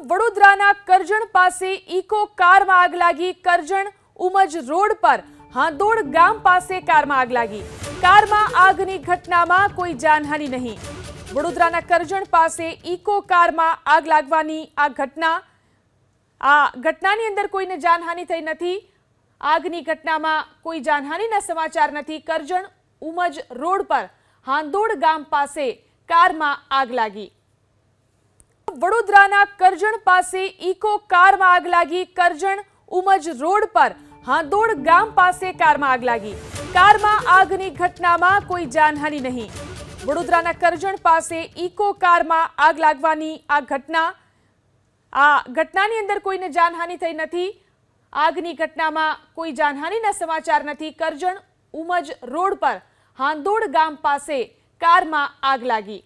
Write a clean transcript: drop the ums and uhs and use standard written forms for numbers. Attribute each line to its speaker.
Speaker 1: વડોદરાના કરજણ પાસે ઇકો કારમાં આગ લાગી। કરજણ ઉમજ રોડ પર હાંદોડ ગામ પાસે કારમાં આગ લાગી। કારમાં આગની ઘટનામાં કોઈ જાનહાનિ નહીં। વડોદરાના કરજણ પાસે ઇકો કારમાં આગ લાગવાની આ ઘટનાની અંદર કોઈને જાનહાનિ થઈ નથી। આગની ઘટનામાં કોઈ જાનહાનિના સમાચાર નથી। કરજણ ઉમજ રોડ પર હાંદોડ ગામ પાસે કારમાં આગ લાગી। વડોદરાના કરજણ પાસે ઇકો કારમાં આગ લાગી। કરજણ ઉમજ રોડ પર હાંદોડ ગામ પાસે કારમાં આગ લાગી। કારમાં આગની ઘટનામાં કોઈ જાનહાનિ નહીં। વડોદરાના કરજણ પાસે ઇકો કારમાં આગ લાગવાની આ ઘટનાની અંદર કોઈને જાનહાનિ થઈ નથી। આગની ઘટનામાં કોઈ જાનહાનિના સમાચાર નથી। કરજણ ઉમજ રોડ પર હાંદોડ ગામ પાસે કારમાં આગ લાગી।